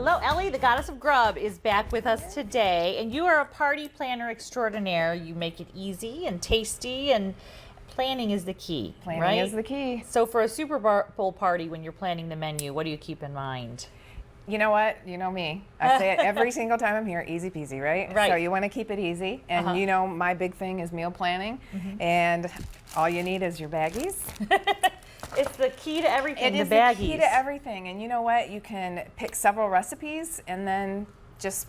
Hello, Ellie, the goddess of grub, is back with us today, and you are a party planner extraordinaire. You make it easy and tasty, and planning is the key. Planning right? is the key. So for a Super Bowl party, when you're planning the menu, what do you keep in mind? You know what? You know me. I say it every single time I'm here, easy peasy, right? Right. So you want to keep it easy. And you know, my big thing is meal planning. And all you need is your baggies. It's the key to everything, It is the baggies. the key to everything. And you know what? You can pick several recipes and then just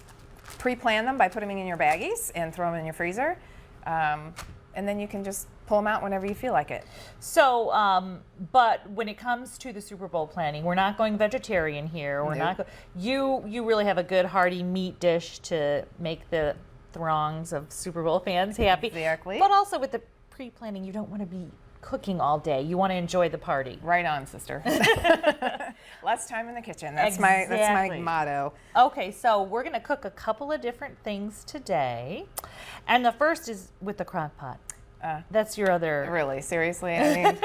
pre-plan them by putting them in your baggies and throw them in your freezer. And then you can just pull them out whenever you feel like it. So, but when it comes to the Super Bowl planning, we're not going vegetarian here. We're Nope. not. You really have a good hearty meat dish to make the throngs of Super Bowl fans happy. Exactly. But also with the pre-planning, you don't want to be cooking all day. You want to enjoy the party. Right on, sister. Less time in the kitchen. That's my Exactly. motto. Okay, so we're going to cook a couple of different things today, and the first is with the crock pot. That's your other. Really, seriously? I mean,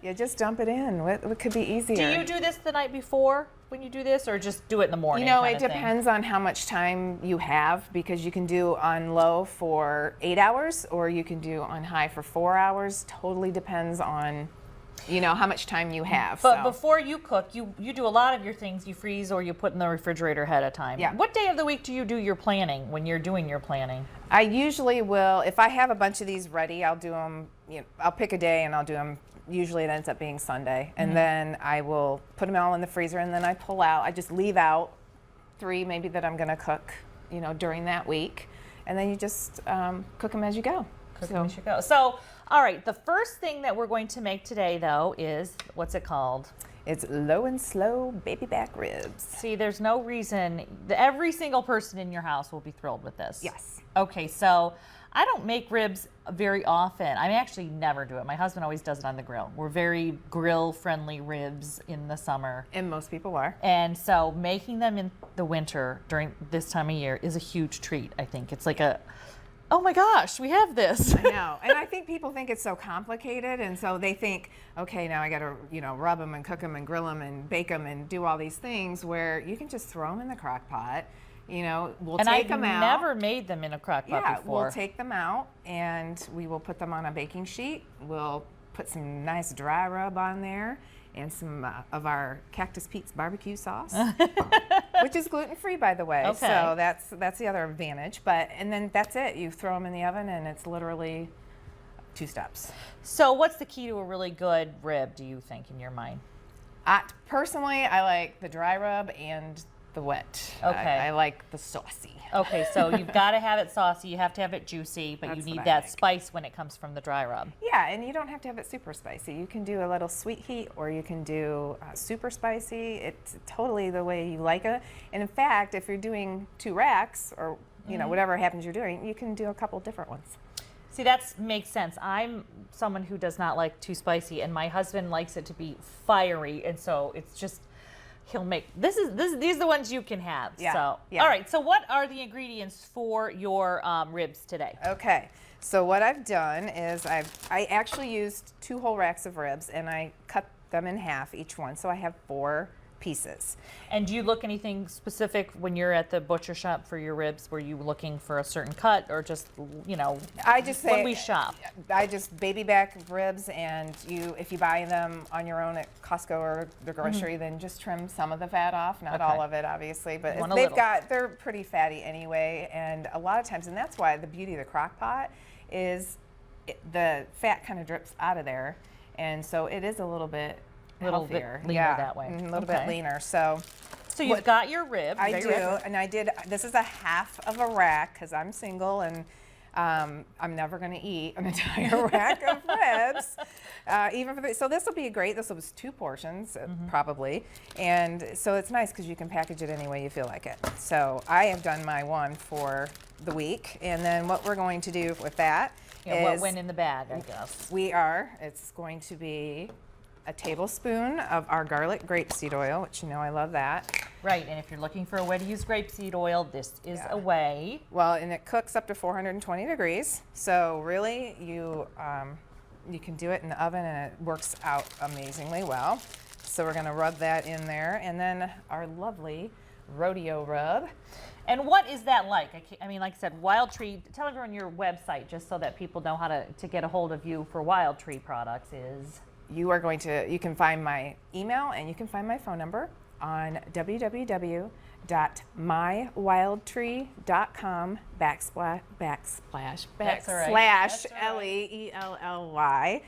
you just dump it in. What could be easier? Do you do this the night before when you do this, or just do it in the morning? You know, kind it of thing? depends on how much time you have, because you can do on low for 8 hours or you can do on high for 4 hours. Totally depends on, you know, how much time you have. But so. before you cook, you do a lot of your things you freeze or you put in the refrigerator ahead of time. Yeah. What day of the week do you do your planning when you're doing your planning? I usually will, if I have a bunch of these ready, I'll do them, you know, I'll pick a day and I'll do them. Usually it ends up being Sunday. And then I will put them all in the freezer and then I pull out. I just leave out 3 maybe that I'm going to cook, you know, during that week. And then you just cook them as you go. Cook them as you go. So, all right, the first thing that we're going to make today, though, is, what's it called? It's low and slow baby back ribs. See, there's no reason, every single person in your house will be thrilled with this. Yes. Okay, so I don't make ribs very often. I actually never do it. My husband always does it on the grill. We're very grill-friendly ribs in the summer. And most people are. And so making them in the winter during this time of year is a huge treat, I think. It's like oh my gosh, we have this. I know. And I think people think it's so complicated. And so they think, okay, now I got to, you know, rub them and cook them and grill them and bake them and do all these things, where you can just throw them in the crock pot. You know, we'll take them out. And I've never made them in a crock pot before. We'll take them out and we will put them on a baking sheet. We'll put some nice dry rub on there and some of our Cactus Pete's barbecue sauce, which is gluten-free, by the way. Okay. So that's the other advantage. And then that's it. You throw them in the oven and it's literally 2 steps. So what's the key to a really good rib, do you think, in your mind? Personally, I like the dry rub and the wet. Okay. I like the saucy. Okay, so you've got to have it saucy, you have to have it juicy, but That's you need what I that like. spice when it comes from the dry rub. Yeah, and you don't have to have it super spicy. You can do a little sweet heat, or you can do super spicy. It's totally the way you like it. And in fact, if you're doing 2 racks, or you know, whatever happens you're doing, you can do a couple different ones. See, that makes sense. I'm someone who does not like too spicy, and my husband likes it to be fiery, and so it's just, he'll make, these are the ones you can have. Yeah, So, yeah. all right, so what are the ingredients for your ribs today? Okay, so what I've done is I actually used 2 whole racks of ribs, and I cut them in half each one, so I have 4 pieces. And do you look anything specific when you're at the butcher shop for your ribs? Were you looking for a certain cut, or just, you know, I just say when we shop? I just baby back ribs, and if you buy them on your own at Costco or the grocery, then just trim some of the fat off, not Okay. all of it, obviously, but Want a they've little. they're pretty fatty anyway, and a lot of times, and that's why the beauty of the crock pot is the fat kind of drips out of there, and so it is a little bit healthier. leaner yeah, that way. A little Okay. bit leaner. So You've got your rib. I Very do, good. and I did. This is a half of a rack because I'm single, and I'm never going to eat an entire rack of ribs. So this will be great. This was 2 portions, probably, and so it's nice because you can package it any way you feel like it. So I have done my one for the week, and then what we're going to do with that Yeah, what is went in the bag, I guess. it's going to be a tablespoon of our garlic grapeseed oil, which you know I love that. Right, and if you're looking for a way to use grapeseed oil, this is Yeah. a way. Well, and it cooks up to 420 degrees. So really, you can do it in the oven, and it works out amazingly well. So we're going to rub that in there, and then our lovely rodeo rub. And what is that like? I mean, like I said, Wild Tree, tell everyone your website just so that people know how to get a hold of you for Wild Tree products is. You can find my email and you can find my phone number on www.mywildtree.com That's all right. backslash LEELLY.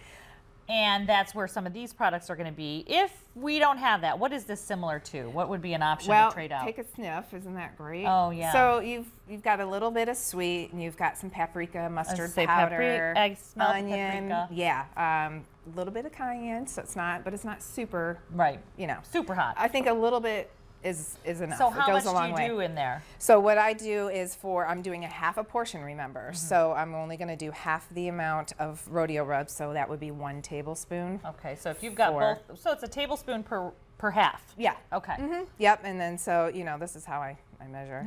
And that's where some of these products are going to be. If we don't have that, what is this similar to? What would be an option Well, to trade out? take a sniff. Isn't that great? Oh, yeah. So you've got a little bit of sweet, and you've got some paprika, mustard powder, I smell onion. paprika. Yeah, a little bit of cayenne. So it's not super. Right. You know, Super hot. I think a little bit is enough. So It how goes much a long do way. you do in there? So what I do is I'm doing a half a portion, remember. So I'm only going to do half the amount of rodeo rub, so that would be 1 tablespoon. Okay, so if you've got For- both, so it's a tablespoon per half. Yeah. Okay. Yep, and then so, this is how I measure.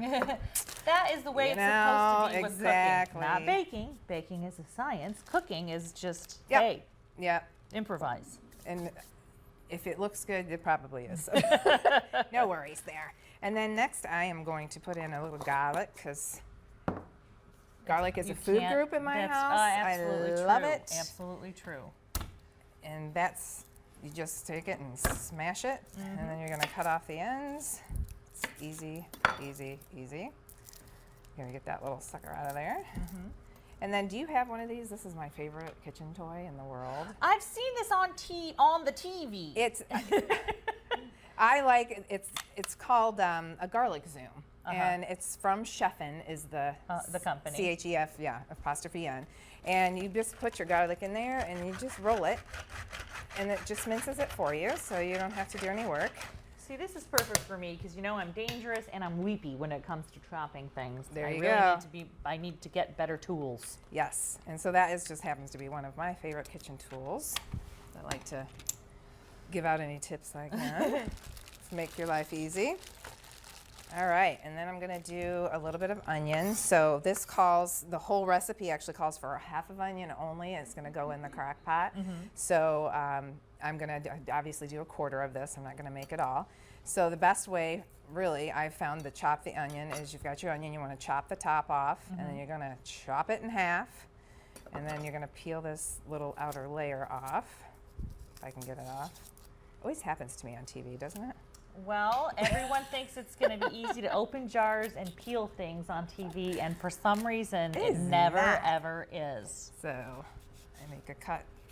That is the way You it's know, supposed to be with exactly. cooking. Not baking. Baking is a science. Cooking is just, Yep. hey, Yep. improvise. And if it looks good, it probably is. No worries there. And then next I am going to put in a little garlic because garlic is You a food can't- group in my that's, house. absolutely I love true. it. Absolutely true. And you just take it and smash it, and then you're gonna cut off the ends. It's easy, easy, easy. You're gonna get that little sucker out of there. And then do you have one of these? This is my favorite kitchen toy in the world. I've seen this on the TV. It's I like it's called a garlic zoom, and it's from Chefin is the company. CHEF, yeah, apostrophe N, and you just put your garlic in there and you just roll it, and it just minces it for you, so you don't have to do any work. See, this is perfect for me because I'm dangerous and I'm weepy when it comes to chopping things. There you I go. I need to get better tools. Yes, and so that just happens to be one of my favorite kitchen tools. I like to give out any tips I can to make your life easy. All right, and then I'm gonna do a little bit of onion. So the whole recipe actually calls for a half of onion only. It's gonna go in the crock pot. So I'm gonna obviously do a quarter of this. I'm not gonna make it all. So the best way, really, I've found to chop the onion is you've got your onion, you wanna chop the top off, and then you're gonna chop it in half, and then you're gonna peel this little outer layer off, if I can get it off. Always happens to me on TV, doesn't it? Well, everyone thinks it's going to be easy to open jars and peel things on TV, and for some reason, it is never, not. ever is. So I make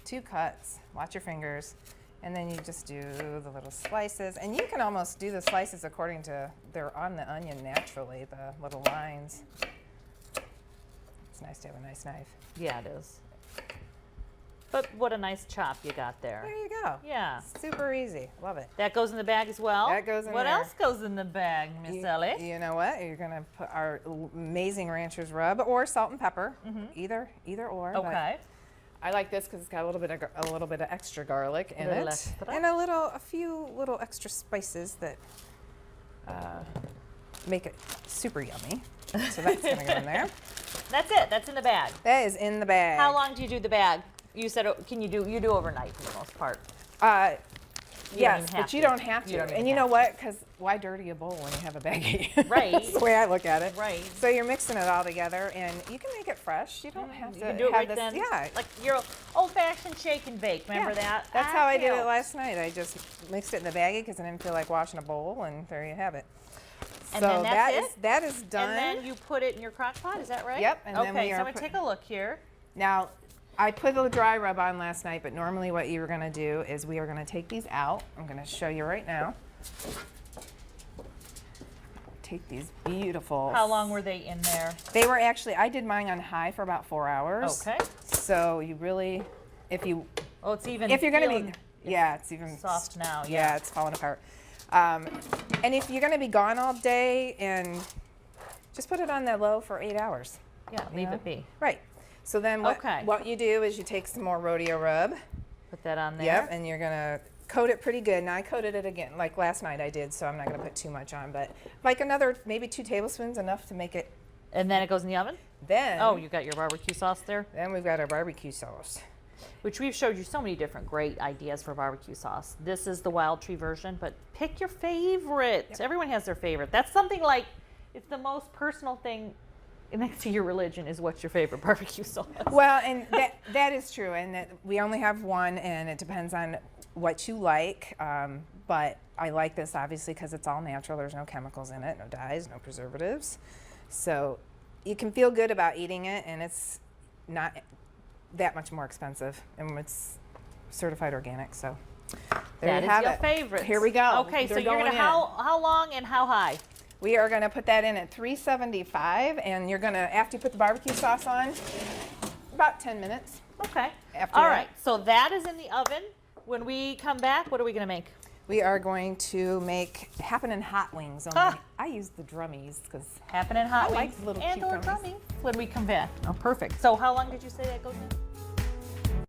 two cuts, watch your fingers, and then you just do the little slices. And you can almost do the slices according to, they're on the onion naturally, the little lines. It's nice to have a nice knife. Yeah, it is. But what a nice chop you got there. There you go. Yeah. Super easy. Love it. That goes in the bag as well? That goes in What there. else goes in the bag, Miss Ellie? You know what? You're going to put our amazing rancher's rub or salt and pepper, either or. but Okay. I like this because it's got a little bit of extra garlic in Little it, extra. and a few little extra spices that make it super yummy. So that's gonna go in there. That's it. That's in the bag. That is in the bag. How long do you do the bag? You said, you do overnight for the most part. You don't Yes, even but have you to. don't have You to. don't even And you know have what? Because why dirty a bowl when you have a baggie? Right. That's the way I look at it. Right. So you're mixing it all together, and you can make it fresh. You don't have You to can do it have right this. then. Yeah. Like your old-fashioned shake and bake. Remember Yeah. that? That's how I did it Cute. last night. I just mixed it in the baggie because I didn't feel like washing a bowl, and there you have it. And so then that's it? that is done. And then you put it in your crock pot, is that right? Yep, and then okay, we so are I'm going to take a look here. Now, I put a dry rub on last night, but normally what you were going to do is we are going to take these out. I'm going to show you right now. Take these beautiful. How long were they in there? They were actually, I did mine on high for about 4 hours. Okay. So you really, if you're Oh, it's even going to feeling be, yeah, it's even soft now. Yeah, it's falling apart. And if you're going to be gone all day, and just put it on the low for 8 hours. Yeah, leave it be. Right. So then what you do is you take some more rodeo rub. Put that on there. Yep, and you're going to coat it pretty good. Now I coated it again, like last night I did, so I'm not going to put too much on, but like another maybe 2 tablespoons, enough to make it. And then it goes in the oven? Then Oh, you got your barbecue sauce there? Then we've got our barbecue sauce. which we've showed you so many different great ideas for barbecue sauce. This is the Wild Tree version, but pick your favorite. Yep. Everyone has their favorite. That's something like, it's the most personal thing next to your religion is what's your favorite barbecue sauce. Well, and that is true, and that we only have one, and it depends on what you like. But I like this obviously because it's all natural. There's no chemicals in it, no dyes, no preservatives. So you can feel good about eating it, and it's not that much more expensive, and it's certified organic. So there That you is have your it. favorite. Here we go. Okay, so They're you're gonna going in. how long and how high? We are going to put that in at 375, and you're going to, after you put the barbecue sauce on, about 10 minutes. Okay. After All that. right. So that is in the oven. When we come back, what are we gonna make? We are going to make happening hot wings. Only Ah. I use the drummies because Happening hot I like wings the little and cute or drummies. drummies when we come back. Oh, perfect. So how long did you say that goes in?